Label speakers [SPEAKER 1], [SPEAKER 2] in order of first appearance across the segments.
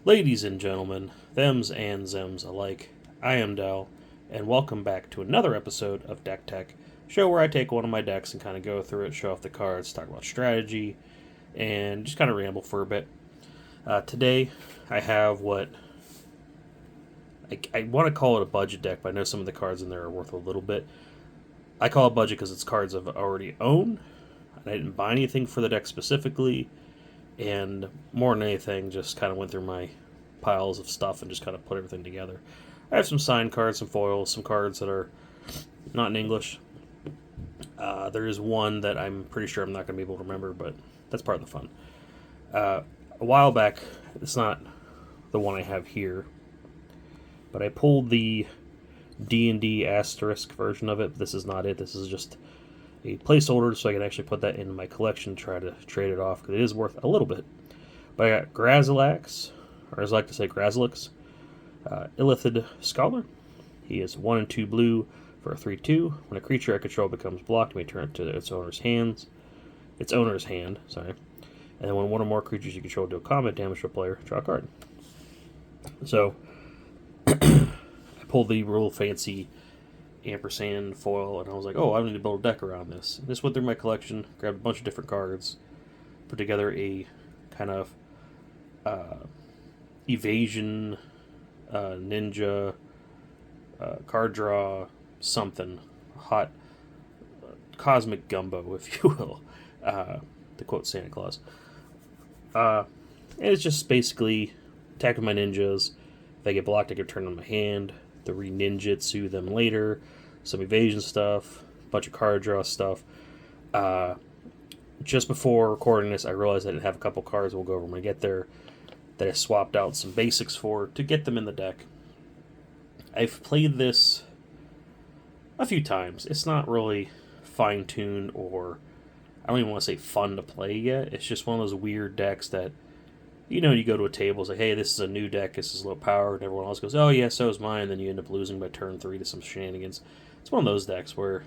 [SPEAKER 1] Ladies and gentlemen, thems and zems alike, I am Dell, and welcome back to another episode of Dech Teck, show where I take one of my decks and kind of go through it, show off the cards, talk about strategy, and just kind of ramble for a bit. Today, I have what I want to call it a budget deck, but I know some of the cards in there are worth a little bit. I call it budget because it's cards I've already owned, and I didn't buy anything for the deck specifically, and more than anything, just kind of went through my piles of stuff and just kind of put everything together. I have some signed cards, some foils, some cards that are not in English. There is one that I'm pretty sure I'm not going to be able to remember, but that's part of the fun. A while back, it's not the one I have here, but I pulled the D&D asterisk version of it. This is not it. This is just a placeholder so I can actually put that in my collection, try to trade it off, because it is worth a little bit. But I got Grazilaxx, or as I like to say, Grazilaxx, Illithid Scholar. He is 1 and 2 blue for a 3/2. When a creature I control becomes blocked, you may turn it to its owner's hand. And then when one or more creatures you control deal combat damage to a player, draw a card. So, I pulled the real fancy ampersand foil, and I was like, oh, I need to build a deck around this. And this went through my collection, grabbed a bunch of different cards, put together a kind of evasion, ninja, card draw, something hot, cosmic gumbo, if you will, to quote Santa Claus. And it's just basically attack with my ninjas. If I get blocked, I can turn on my hand, the re-ninjutsu them later, some evasion stuff, a bunch of card draw stuff. Just before recording this, I realized I didn't have a couple cards we'll go over when I get there that I swapped out some basics for to get them in the deck. I've played this a few times. It's not really fine-tuned, or I don't even want to say fun to play yet. It's just one of those weird decks that, you go to a table, it's like, hey, this is a new deck, this is low power, and everyone else goes, oh yeah, so is mine, and then you end up losing by turn 3 to some shenanigans. It's one of those decks where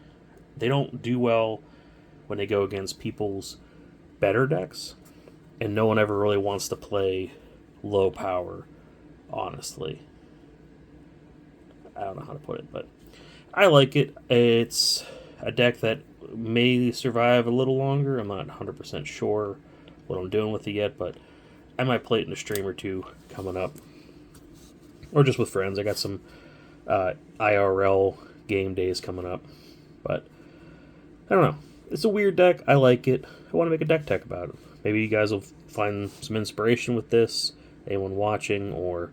[SPEAKER 1] they don't do well when they go against people's better decks, and no one ever really wants to play low power, honestly. I don't know how to put it, but I like it. It's a deck that may survive a little longer. I'm not 100% sure what I'm doing with it yet, but I might play it in a stream or two coming up, or just with friends. I got some IRL game days coming up, but I don't know. It's a weird deck. I like it. I want to make a deck tech about it. Maybe you guys will find some inspiration with this, anyone watching, or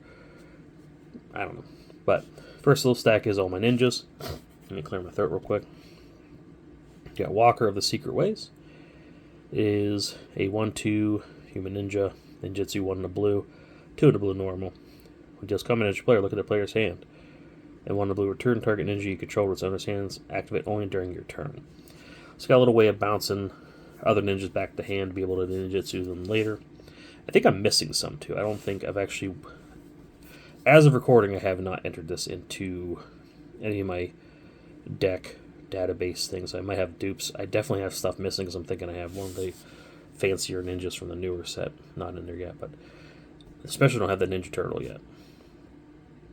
[SPEAKER 1] I don't know. But first little stack is all my ninjas. Let me clear my throat real quick. Got Walker of the Secret Ways. It is a 1/2 human ninja. Ninjutsu 1 in a blue, 2 in a blue normal. When deals combat damage to player, look at the player's hand. And 1 in a blue, return target ninja you control to its owner's hands. Activate only during your turn. It's got a little way of bouncing other ninjas back to hand to be able to ninjutsu them later. I think I'm missing some too. I don't think I've actually, as of recording, I have not entered this into any of my deck database things. I might have dupes. I definitely have stuff missing because I'm thinking I have one of the fancier ninjas from the newer set not in there yet, but especially don't have the Ninja Turtle yet.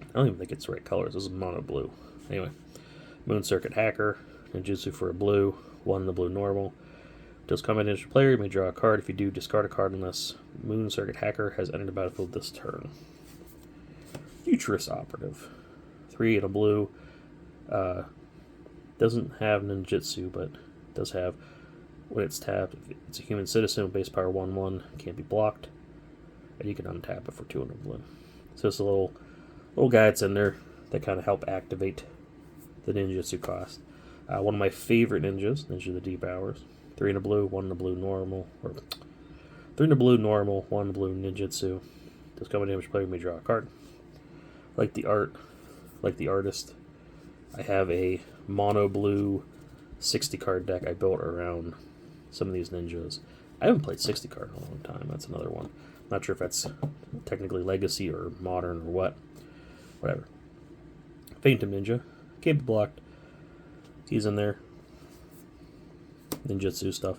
[SPEAKER 1] I don't even think it's the right colors. This is mono blue. Anyway, Moon Circuit Hacker, ninjutsu for a blue, 1 in the blue normal. Deals combat damage to player, you may draw a card. If you do, discard a card unless Moon Circuit Hacker has entered the battlefield this turn. Futurist Operative, 3 in a blue. Doesn't have ninjutsu, but does have, when it's tapped, it's a human citizen with base power 1/1, can't be blocked, and you can untap it for 2 in a blue. So it's a little guides in there that kind of help activate the ninjutsu cost. One of my favorite ninjas, Ninja of the Deep Hours, 3 in a blue, 1 in a blue normal, or 3 in a blue normal, 1 in a blue ninjutsu. Does combat damage player may draw a card. Like the art, like the artist, I have a mono blue 60 card deck I built around some of these ninjas. I haven't played 60 card in a long time. That's another one. Not sure if that's technically legacy or modern or what. Whatever. Phantom Ninja. Can't be blocked. He's in there. Ninjutsu stuff.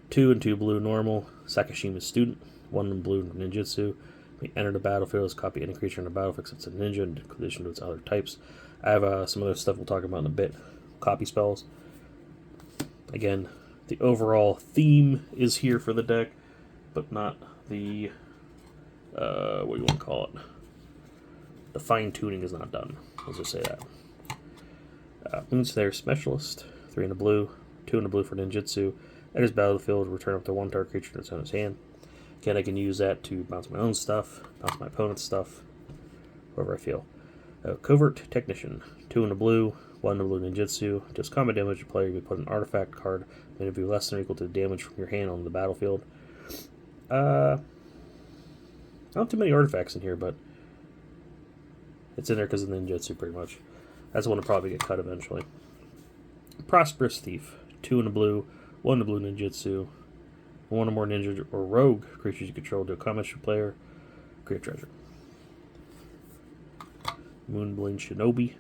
[SPEAKER 1] 2 and 2 blue normal. Sakashima's student. 1 in blue ninjutsu. We enter the battlefield, copy any creature in the battlefield except it's a ninja in addition to its other types. I have some other stuff we'll talk about in a bit. Copy spells. Again, the overall theme is here for the deck, but not the, what do you want to call it? The fine-tuning is not done. Let's just say that. Moonslayer Specialist, 3 in a blue, 2 in a blue for ninjutsu. Enters battlefield, return up to 1 target creature in its owner's hand. Again, I can use that to bounce my own stuff, bounce my opponent's stuff, wherever I feel. Covert Technician, 2 in a blue, 1 in a blue ninjutsu. Does combat damage to player, you may put an artifact card, may be less than or equal to the damage from your hand on the battlefield. Not too many artifacts in here, but it's in there because of the ninjutsu, pretty much. That's one to probably get cut eventually. Prosperous Thief, 2 in a blue, 1 in a blue ninjutsu. 1 or more ninja or rogue creatures you control to a combat player, create a treasure. Moonblade Shinobi,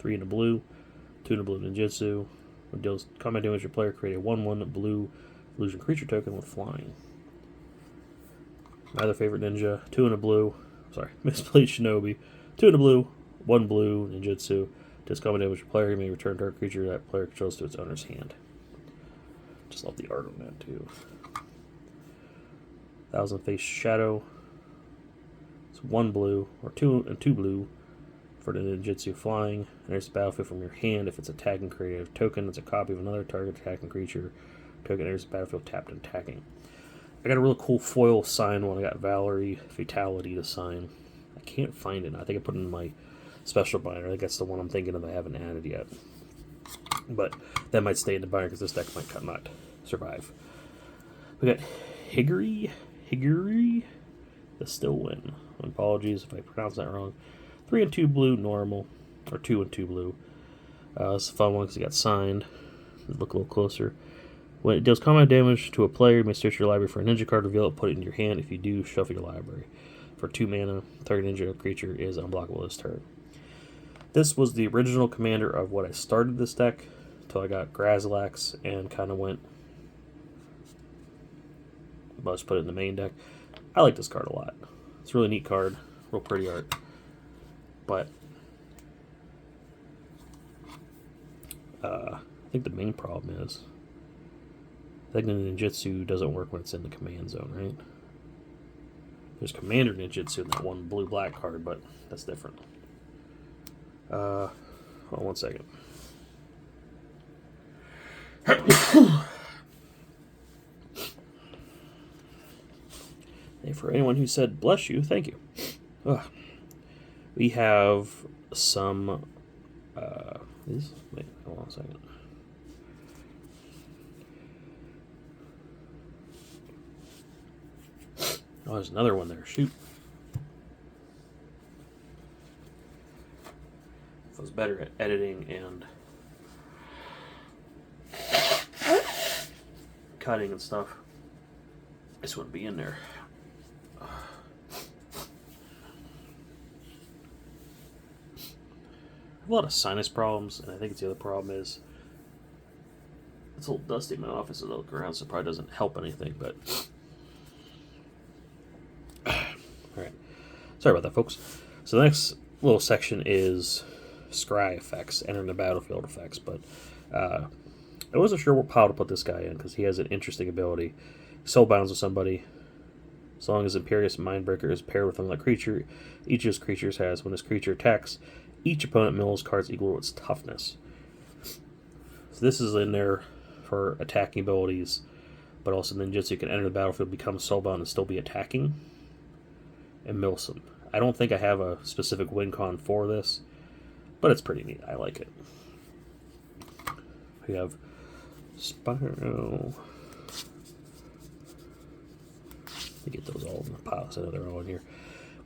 [SPEAKER 1] 3 in a blue, 2 in a blue ninjutsu. When deals combat damage to your player, create a 1/1 blue illusion creature token with flying. My other favorite ninja, 2 in a blue, Mistblade Shinobi, 2 in a blue, 1 blue ninjutsu. Does combat damage to your player, you may return target creature that player controls to its owner's hand. Just love the art on that too. Thousand Face Shadow. It's 1 blue or 2 blue for the ninjutsu flying. Enters the battlefield from your hand. If it's attacking, create a token. It's a copy of another target attacking creature. Token enters the battlefield tapped and attacking. I got a really cool foil sign one. I got Valerie Fatality to sign. I can't find it. I think I put it in my special binder. I think that's the one I'm thinking of. I haven't added yet. But that might stay in the binder because this deck might not survive. We got Higuri, the Still Win. Apologies if I pronounce that wrong. 3 and 2 blue normal, or 2 and 2 blue. It's a fun one because it got signed. Look a little closer. When it deals combat damage to a player, you may search your library for a ninja card, reveal it, put it in your hand. If you do, shuffle your library. For 2 mana, target ninja creature is unblockable this turn. This was the original commander of what I started this deck until I got Grazilaxx and kind of went. I'll just put it in the main deck. I like this card a lot. It's a really neat card, real pretty art. But I think the main problem is I think the ninjutsu doesn't work when it's in the command zone, right? There's commander ninjutsu in that one blue-black card, but that's different. Hold on 1 second. And for anyone who said bless you, thank you. We have some these. Wait, hold on a second. Oh, there's another one there. Shoot. If I was better at editing and cutting and stuff, this wouldn't be in there. I have a lot of sinus problems, and I think it's the other problem is it's a little dusty in my office as I look around, so it probably doesn't help anything, but alright. Sorry about that, folks. So the next little section is scry effects, entering the battlefield effects, but I wasn't sure what pile to put this guy in because he has an interesting ability. Soulbounds with somebody. As long as Imperious Mindbreaker is paired with another creature, each of his creatures has, when this creature attacks, each opponent mills cards equal to its toughness. So this is in there for attacking abilities, but also ninjutsu can enter the battlefield, become soulbound, and still be attacking, and mill some. I don't think I have a specific win con for this, but it's pretty neat. I like it. We have Spyro. Let me get those all in the pile, so I know they're all in here.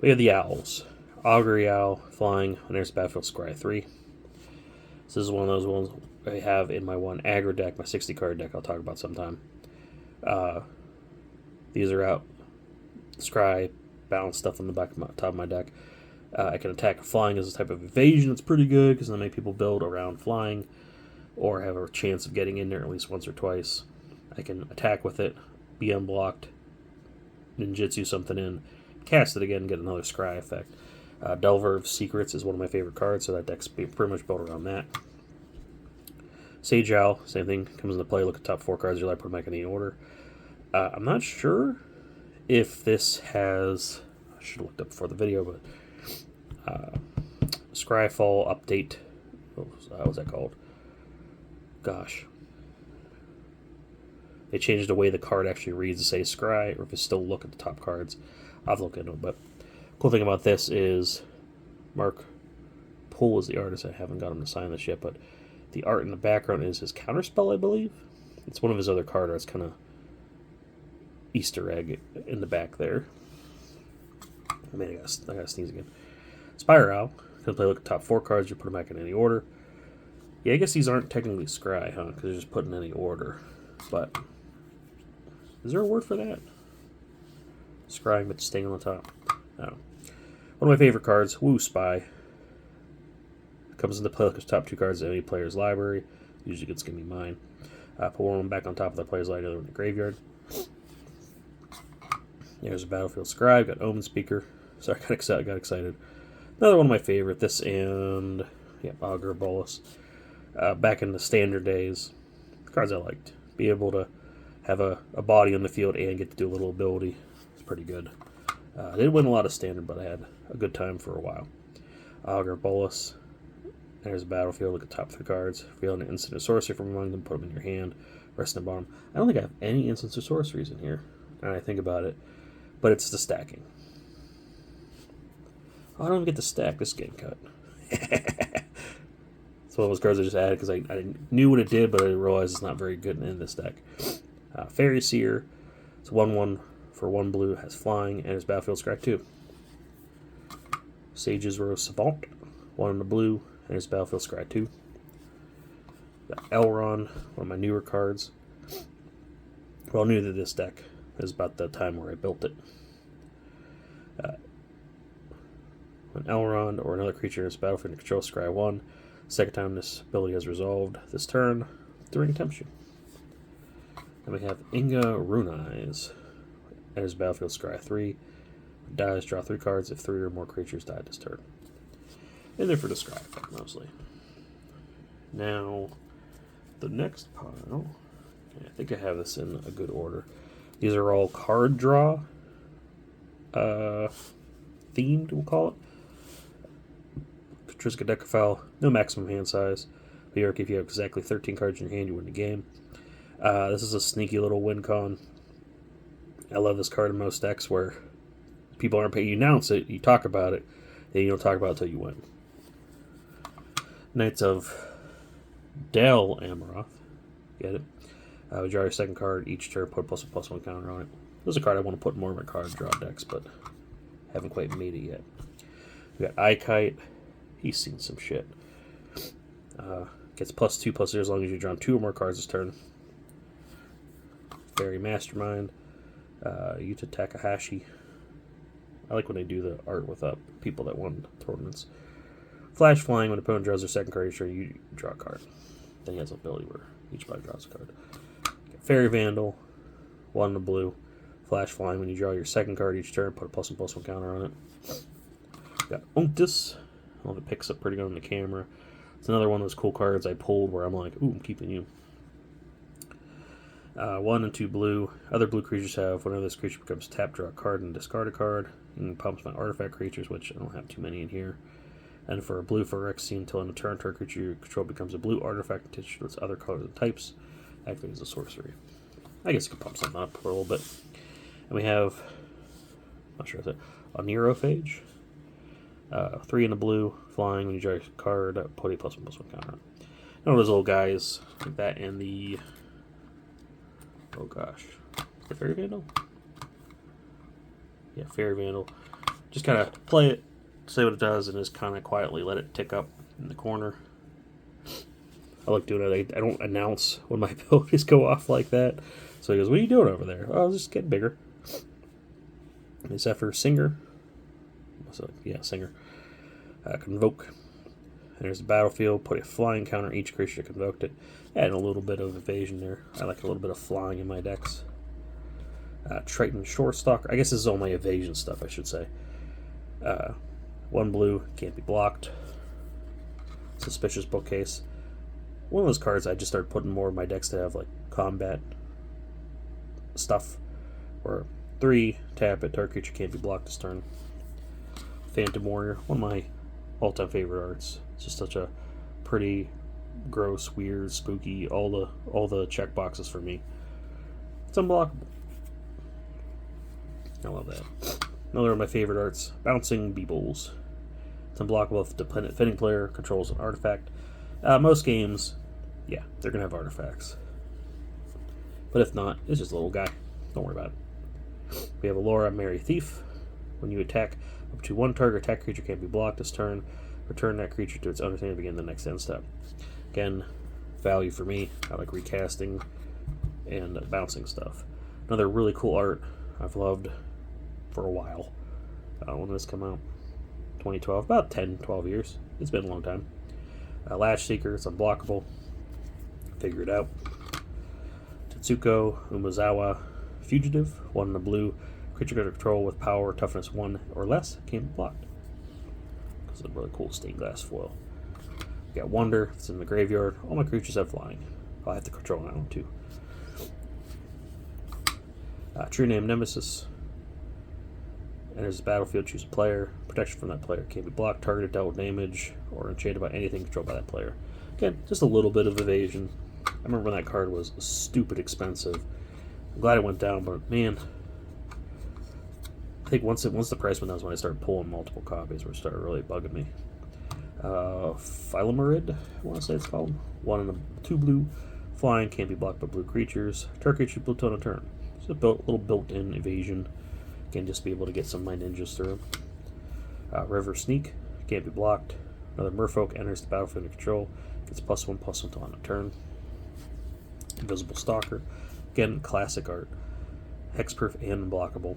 [SPEAKER 1] We have the Owls. Augury Owl, flying, when there's battlefield, scry 3. This is one of those ones I have in my one aggro deck, my 60 card deck I'll talk about sometime. These are out. Scry, balance stuff on the top of my deck. I can attack flying as a type of evasion. It's pretty good because then many people build around flying or have a chance of getting in there at least once or twice. I can attack with it, be unblocked, ninjutsu something in, cast it again, get another scry effect. Delver of Secrets is one of my favorite cards, so that deck's pretty much built around that. Sage Owl, same thing, comes into play. Look at the top 4 cards of your life, put them back in any order. I'm not sure if this has... I should have looked up before the video, but... Scryfall update. What was that called? Gosh. They changed the way the card actually reads to say Scry, or if it's still look at the top cards. I'll have to look into it, but cool thing about this is Mark Poole is the artist. I haven't got him to sign this yet, but the art in the background is his counterspell, I believe. It's one of his other card arts, kind of Easter egg in the back there. I gotta sneeze again. Spire Owl. Can play look at the top 4 cards, you put them back in any order. Yeah, I guess these aren't technically Scry, huh? Because they're just put in any order. But is there a word for that? Scrying but staying on the top. I don't know. One of my favorite cards, Woo Spy. Comes into play with the top 2 cards of any player's library. Usually it's going to be mine. Put one back on top of the player's library, the other in the graveyard. There's a Battlefield Scribe. Got Omen Speaker. Sorry, I got excited. Another one of my favorite. This and Augur Bolus. Back in the standard days, cards I liked. Be able to have a body on the field and get to do a little ability. It's pretty good. I didn't win a lot of standard, but I had a good time for a while. Augur Bolus. There's a battlefield. Look at the top 3 cards. Reveal an instant or sorcery from among them. Put them in your hand. Rest in the bottom. I don't think I have any instants or sorceries in here. Now I think about it. But it's the stacking. I don't even get to stack. This is getting cut. It's one of those cards I just added because I knew what it did, but I realized it's not very good in this deck. Fairy Seer. It's 1/1 for 1 blue. Has flying and has battlefield scry 2. Sage's Rose Savant. 1 in the blue and his battlefield scry 2. Got Elrond, one of my newer cards. Well, new to this deck. It was about the time where I built it. An Elrond or another creature in this battlefield control scry 1. Second time this ability has resolved this turn during Temptation. Then we have Inga Runeyes. And his battlefield scry 3. Dies, draw 3 cards if 3 or more creatures die this turn. And they're for the scry effect mostly. Now, the next pile, I think I have this in a good order. These are all card draw themed, we'll call it. Triska Deckerfell, no maximum hand size. But if you have exactly 13 cards in your hand, you win the game. This is a sneaky little win con. I love this card in most decks where people aren't paying. You announce it, you talk about it, and you don't talk about it until you win. Knights of Dell Amaroth. Get it? We draw your second card each turn, put +1/+1 counter on it. This is a card I want to put more in my card draw decks, but haven't quite made it yet. We got Ikite. He's seen some shit. Gets +2/+0 as long as you draw 2 or more cards this turn. Fairy Mastermind. Yuta Takahashi. I like when they do the art with people that won tournaments. Flash Flying. When the opponent draws their second card each turn, you draw a card. Then he has an ability where each player draws a card. Fairy Vandal. 1 in the blue. Flash Flying. When you draw your second card each turn, put a +1/+1 counter on it. Got Unctus. Well, it picks up pretty good on the camera. It's another one of those cool cards I pulled where I'm like, ooh, I'm keeping you. 1 and 2 blue. Other blue creatures have, whenever this creature becomes tapped, draw a card and discard a card. And pumps my artifact creatures, which I don't have too many in here. And for a blue for Rexy, until in a turn, creature you control becomes a blue artifact attached to its other colors and types. Acting as a sorcery. I guess you could pump something up for a little bit. And we have, not sure if it's a Neurophage. 3 in the blue, flying. When you draw a card, put a +1/+1 counter on. One of those little guys like that, and the the Fairy Vandal. Yeah, Fairy Vandal. Just kind of play it, say what it does, and just kind of quietly let it tick up in the corner. I like doing it. I don't announce when my abilities go off like that. So he goes, "What are you doing over there?" "Oh, I was just getting bigger." Except for Singer. So, yeah, Singer. Convoke. And there's the battlefield. Put a flying counter each creature convoked it. Add a little bit of evasion there. I like a little bit of flying in my decks. Triton Shorestalker. I guess this is all my evasion stuff, I should say. 1 blue, can't be blocked. Suspicious Bookcase. One of those cards I just started putting more of my decks to have like combat stuff. Or 3, tap it, target creature can't be blocked this turn. Phantom Warrior, one of my all-time favorite arts. It's just such a pretty, gross, weird, spooky, all the check boxes for me. It's unblockable. I love that. Another of my favorite arts, Bouncing Beebles. It's unblockable if the defending player controls an artifact. Most games, yeah, they're going to have artifacts. But if not, it's just a little guy. Don't worry about it. We have Allura, Merry Thief. When you attack up to 1 target attack creature can't be blocked this turn. Return that creature to its owner's hand and begin the next end step. Again, value for me. I like recasting and bouncing stuff. Another really cool art I've loved for a while. When did this come out? 2012. About 10, 12 years. It's been a long time. Lash Seeker. It's unblockable. Figure it out. Tetsuko Umezawa Fugitive. 1 in the blue. Creature under control with power, toughness 1 or less can't be blocked. This is a really cool stained glass foil. We got Wonder. It's in the graveyard. All my creatures have flying. I'll have to control that one too. True Name Nemesis. Enters the battlefield, choose a player. Protection from that player can't be blocked, targeted, dealt with damage, or enchanted by anything controlled by that player. Again, just a little bit of evasion. I remember when that card was stupid expensive. I'm glad it went down, but man, I think once the price went down is when I started pulling multiple copies, where it started really bugging me. Philomerid, I want to say it's called. 1 and 2 blue, flying, can't be blocked by blue creatures. Target creature built on a turn. So a little built-in evasion. Can just be able to get some of my ninjas through. River Sneak, can't be blocked. Another Merfolk enters the battlefield under control. Gets +1/+1 until on a turn. Invisible Stalker, again classic art. Hexproof and unblockable.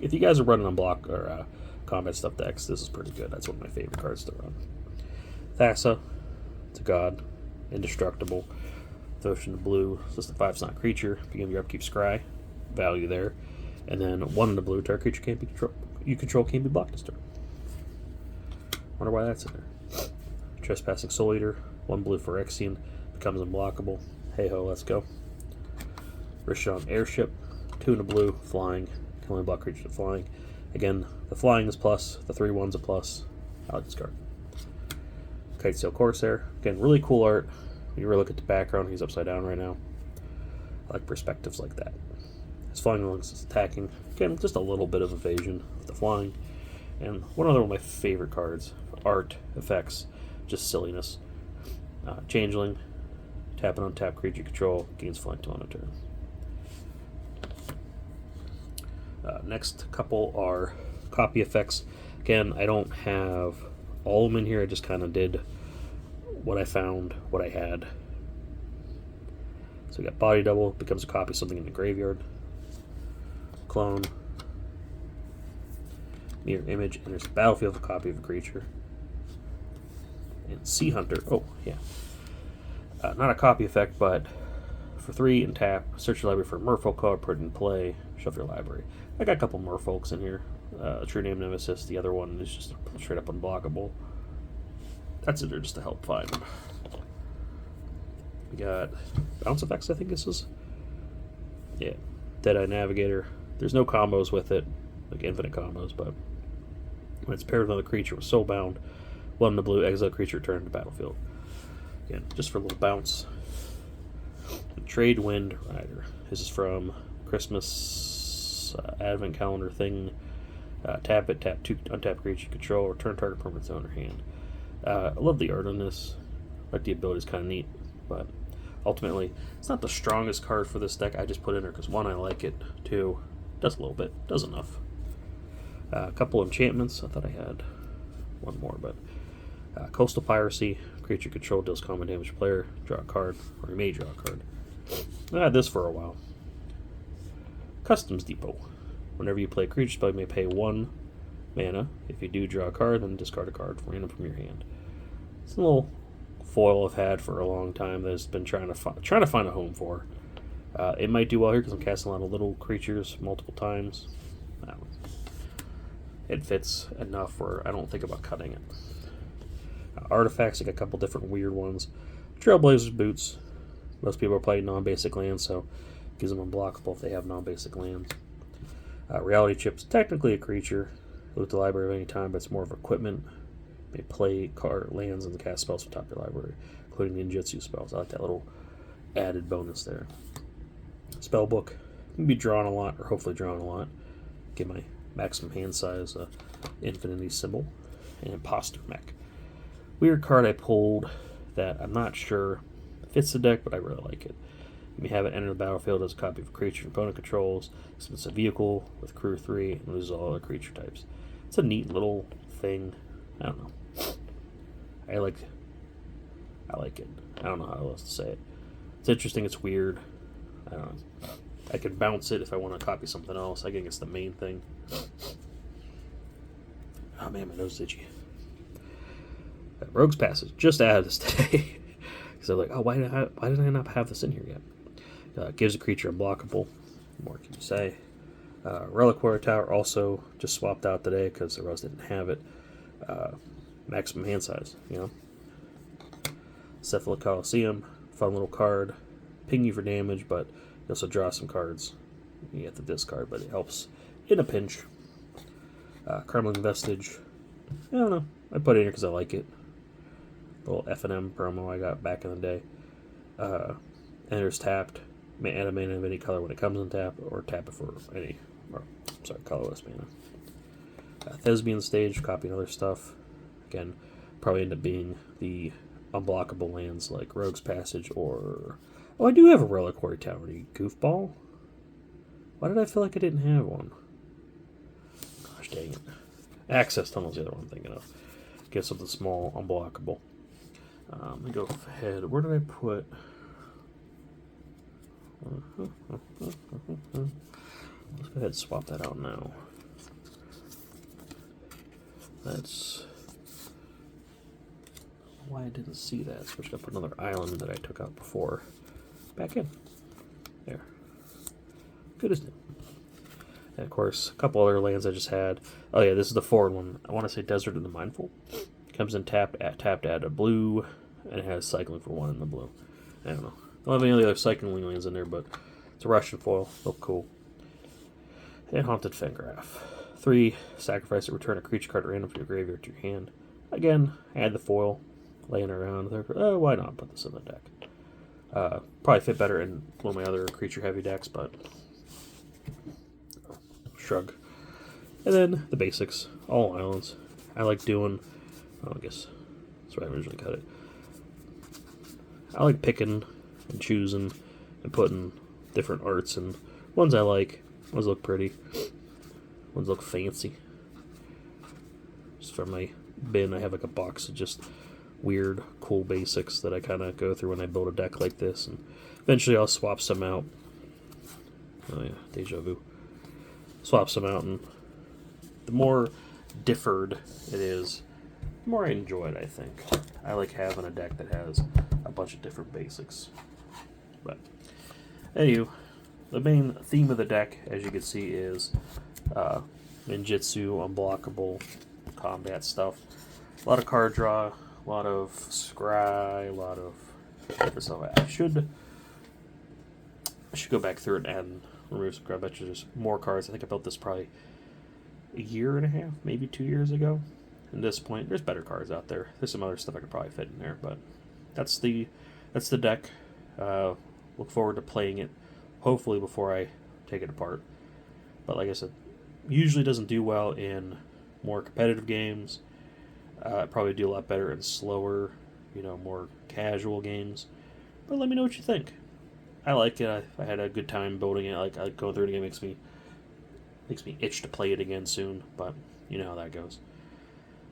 [SPEAKER 1] If you guys are running unblock or combat stuff decks, this is pretty good. That's one of my favorite cards to run. Thassa, it's a god, indestructible. Ocean of Blue, it's just a 5-slot creature. Begin your upkeep, scry, value there. And then 1 in the blue, target creature can't be you control can't be blocked this turn. Wonder why that's in there. Trespassing Soul Eater, 1 blue Phyrexian, becomes unblockable. Hey ho, let's go. Rishon Airship, 2 in the blue, flying, can only block creatures with flying. Again, the flying is plus, the 3/1's a plus. I'll discard. Kitesail Corsair, again, really cool art. When you really look at the background, he's upside down right now. I like perspectives like that. His flying lungs is attacking. Again, just a little bit of evasion with the flying. And one other one of my favorite cards, art, effects, just silliness. Changeling, tap and untap creature control, gains flying till on a turn. Next couple are copy effects. Again, I don't have all of them in here. I just kind of did what I found, what I had. So we got Body Double, becomes a copy of something in the graveyard. Clone. Mirror Image, enters the battlefield with a copy of a creature. And Sea Hunter, oh yeah. Not a copy effect, but for 3 and tap, search your library for a Merfolk card, put it in play, shuffle your library. I got a couple Merfolks in here. True Name Nemesis, the other one is just straight up unblockable. That's in there just to help find them. We got Bounce Effects, I think this is. Yeah, Deadeye Navigator. There's no combos with it, like infinite combos, but when it's paired with another creature with Soulbound, 1 in the blue, exile creature, return to the battlefield. Again, just for a little bounce. Trade Wind Rider. This is from Christmas Advent Calendar thing. Tap it, tap 2, untap creature control, return target permanent owner hand. I love the art on this. I like the ability, is kind of neat, but ultimately, it's not the strongest card for this deck. I just put in there because 1, I like it. 2, does a little bit, does enough. A couple enchantments. I thought I had one more, but Coastal Piracy, creature control deals common damage to player, draw a card, or you may draw a card. I had this for a while. Customs Depot. Whenever you play a creature spell, you may pay 1 mana. If you do draw a card, then discard a card random from your hand. It's a little foil I've had for a long time that I've been trying to find a home for. It might do well here because I'm casting a lot of little creatures multiple times. It fits enough where I don't think about cutting it. Artifacts, I got a couple different weird ones. Trailblazer's Boots. Most people are playing non-basic lands, so it gives them unblockable if they have non-basic lands. Reality Chip's technically a creature. Loot the library at any time, but it's more of equipment. You may play card lands and cast spells from top of your library, including ninjutsu spells. I like that little added bonus there. Spellbook can be drawn a lot, or hopefully drawn a lot. Get my maximum hand size infinity symbol. And Imposter Mech. Weird card I pulled that I'm not sure fits the deck, but I really like it. You may have it enter the battlefield as a copy of a creature your opponent controls. It's a vehicle with crew 3 and loses all other creature types. It's a neat little thing. I don't know. I like it. I don't know how else to say it. It's interesting. It's weird. I don't know. I can bounce it if I want to copy something else. I think it's the main thing. Oh man, my nose is itchy. Rogue's Passage. Just added this today. Because I'm like, oh, why did I not have this in here yet? Gives a creature unblockable. What more can you say? Reliquary Tower also just swapped out today because the Rose didn't have it. Maximum hand size, you know. Cephala Coliseum, fun little card. Ping you for damage, but you also draw some cards. You get the discard, but it helps in a pinch. Kremlin Vestige. I don't know. I put it in here because I like it. Little F&M promo I got back in the day. Enters tapped. May add a mana of any color when it comes in tap, or tap it for any, colorless mana. Thespian Stage, copying other stuff. Again, probably end up being the unblockable lands like Rogue's Passage or... Oh, I do have a Reliquary Tower, you goofball. Why did I feel like I didn't have one? Gosh dang it. Access Tunnel's the other one I'm thinking of. Get something small, unblockable. Let me go ahead. Where did I put... Let's go ahead and swap that out now. That's why I didn't see that. Switched up another island that I took out before. Back in. There. Good as new. And of course, a couple other lands I just had. Oh yeah, this is the forward one. I want to say Desert of the Mindful. Comes in tapped, add a blue, and it has cycling for 1 in the blue. I don't know. Don't have any other cycling lands in there, but it's a Russian foil. Look cool. And Haunted Fangraph. 3, sacrifice it, return a creature card random from your graveyard to your hand. Again, add the foil, laying around there. Oh, why not put this in the deck? Probably fit better in one of my other creature heavy decks, but shrug. And then the basics, all islands. I like doing, I guess that's where I originally cut it. I like picking and choosing and putting different arts and ones I like. Ones look pretty. Ones look fancy. Just for my bin, I have like a box of just weird, cool basics that I kind of go through when I build a deck like this. And eventually I'll swap some out. Oh yeah, deja vu. Swap some out, and the more differed it is, the more I enjoy it, I think. I like having a deck that has a bunch of different basics. But, anywho, the main theme of the deck, as you can see, is ninjutsu, unblockable, combat stuff. A lot of card draw, a lot of scry, a lot of different stuff. I should go back through it and remove some cards. I bet you there's more cards. I think I built this probably a year and a half, maybe 2 years ago. At this point, there's better cards out there. There's some other stuff I could probably fit in there, but that's the deck. Look forward to playing it, hopefully before I take it apart. But like I said, usually doesn't do well in more competitive games. Probably do a lot better in slower, more casual games. But let me know what you think. I like it. I had a good time building it. I like going through it again. Makes me itch to play it again soon. But you know how that goes.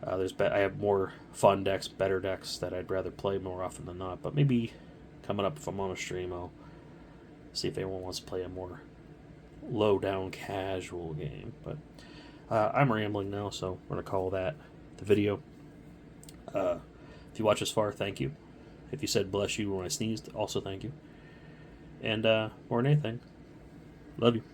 [SPEAKER 1] I have more fun decks, better decks that I'd rather play more often than not. But maybe coming up, if I'm on a stream, I'll see if anyone wants to play a more low-down, casual game. But I'm rambling now, so we're going to call that the video. If you watch this far, thank you. If you said bless you when I sneezed, also thank you. And more than anything, love you.